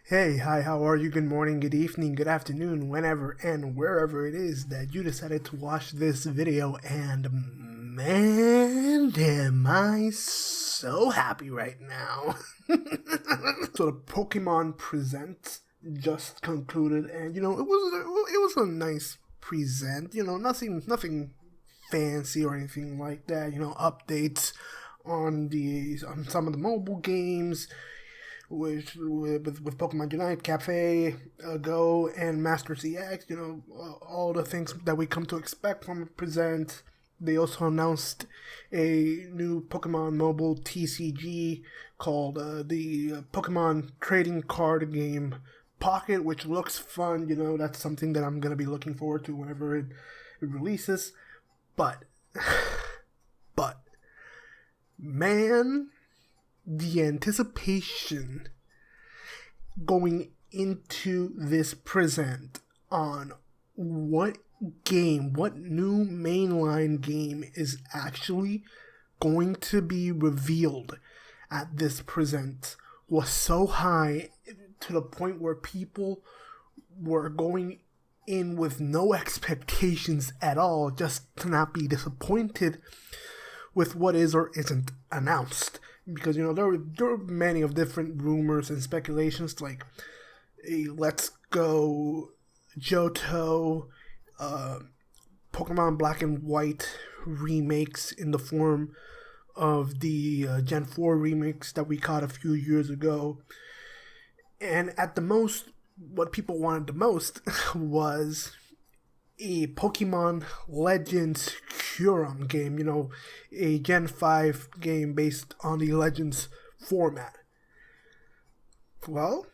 Hey, hi, how are you? Good morning, good evening, good afternoon, whenever and wherever it is that you decided to watch this video. And man, am I so happy right now. So the Pokemon Present just concluded, and it was a nice present. Nothing fancy or anything like that. Updates on some of the mobile games, which with Pokemon Unite, Cafe, Go, and Master CX. All the things that we come to expect from Present. They also announced a new Pokemon mobile TCG called the Pokemon Trading Card Game Pocket, which looks fun. That's something that I'm gonna be looking forward to whenever it releases. But, but, man, the anticipation going into this present on what new mainline game is actually going to be revealed at this present was so high, to the point where people were going in with no expectations at all, just to not be disappointed with what is or isn't announced. Because there were many of different rumors and speculations, like a Let's Go Johto, Pokemon Black and White remakes in the form of the Gen 4 remakes that we caught a few years ago. And at the most, what people wanted the most was a Pokemon Legends Kyurem game, a Gen 5 game based on the Legends format. Well,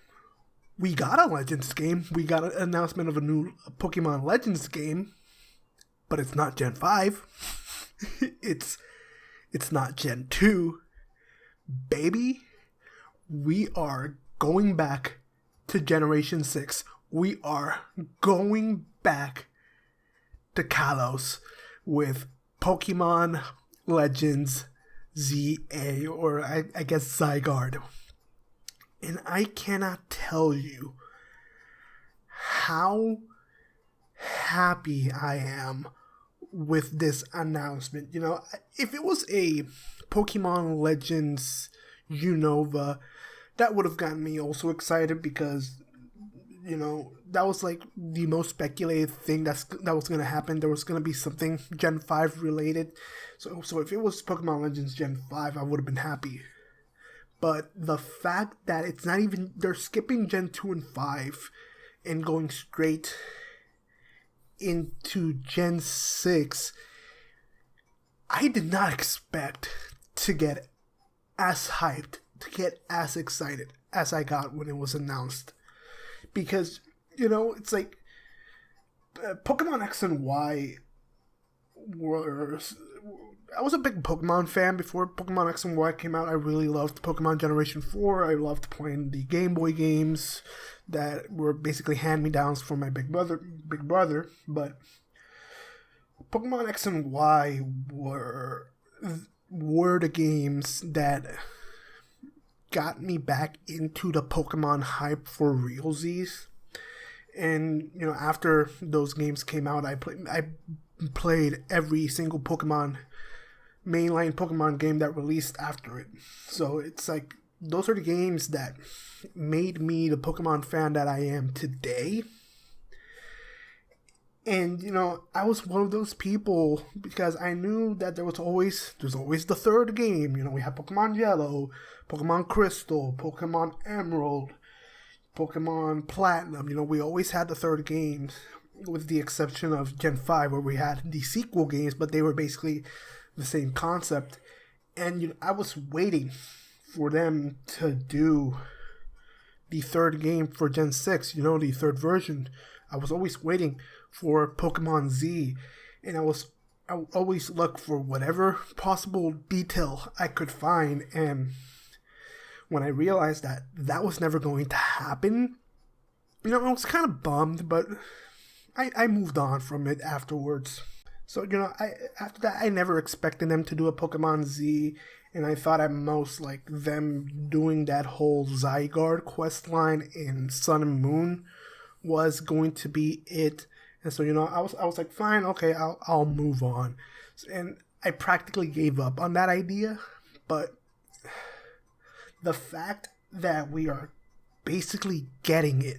we got a Legends game. We got an announcement of a new Pokemon Legends game, but it's not Gen 5. it's not Gen 2. Baby, we are going back to Generation 6. We are going back to Kalos with Pokemon Legends ZA, or I guess Zygarde. And I cannot tell you how happy I am with this announcement. If it was a Pokemon Legends Unova, that would have gotten me also excited, because that was like the most speculated thing that was going to happen. There was going to be something Gen 5 related. So if it was Pokemon Legends Gen 5, I would have been happy. But the fact that it's not even, they're skipping Gen 2 and 5 and going straight into Gen 6, I did not expect to get as hyped, to get as excited as I got when it was announced. Because, it's like Pokemon X and Y I was a big Pokemon fan before Pokemon X and Y came out. I really loved Pokemon Generation 4. I loved playing the Game Boy games that were basically hand-me-downs from my big brother. But Pokemon X and Y were the games that got me back into the Pokemon hype for realsies. And after those games came out, I played every single mainline Pokemon game that released after it. So it's like, those are the games that made me the Pokemon fan that I am today. And I was one of those people, because I knew that there's always the third game. We have Pokemon Yellow, Pokemon Crystal, Pokemon Emerald, Pokemon Platinum. We always had the third games, with the exception of Gen 5, where we had the sequel games, but they were basically the same concept. And I was waiting for them to do the third game for Gen 6, the third version. I was always waiting for Pokemon Z, and I always look for whatever possible detail I could find. And when I realized that was never going to happen, I was kind of bummed, but I moved on from it afterwards. So, after that, I never expected them to do a Pokemon Z, and I thought at most like them doing that whole Zygarde quest line in Sun and Moon was going to be it. And so, I was like, fine, okay, I'll move on. And I practically gave up on that idea, but the fact that we are basically getting it,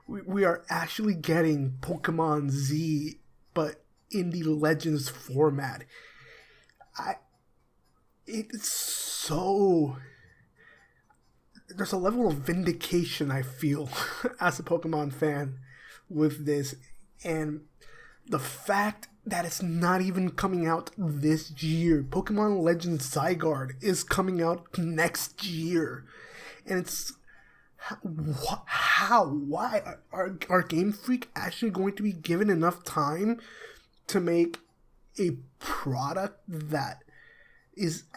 we are actually getting Pokemon Z, but in the Legends format. It's so... There's a level of vindication I feel as a Pokemon fan with this, and the fact that it's not even coming out this year. Pokemon Legends Zygarde is coming out next year, and it's why are Game Freak actually going to be given enough time to make a product that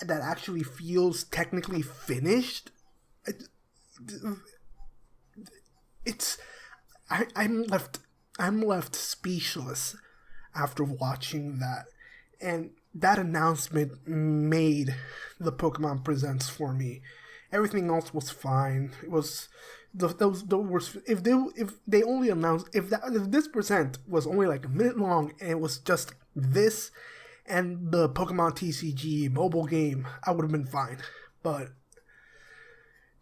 actually feels technically finished? I'm left speechless after watching that, and that announcement made the Pokemon Presents for me. Everything else was fine. It was if they only announced if this present was only like a minute long and it was just this and the Pokemon TCG mobile game, I would have been fine. But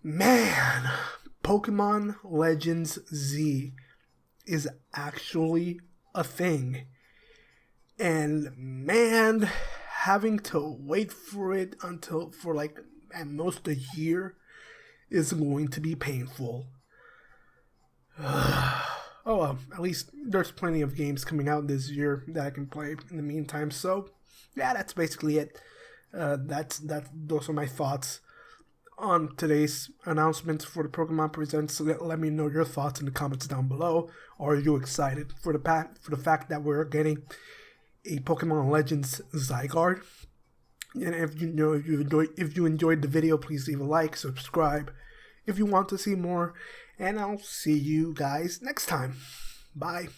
man, Pokemon Legends Z is actually a thing. And man, having to wait for it for like at most a year is going to be painful. Oh well, at least there's plenty of games coming out this year that I can play in the meantime. So yeah, that's basically it. Those are my thoughts on today's announcements for the Pokemon Presents. So let me know your thoughts in the comments down below. Are you excited for the fact that we're getting a Pokemon Legends Zygarde? And if you enjoyed the video, please leave a like, subscribe if you want to see more, and I'll see you guys next time. Bye.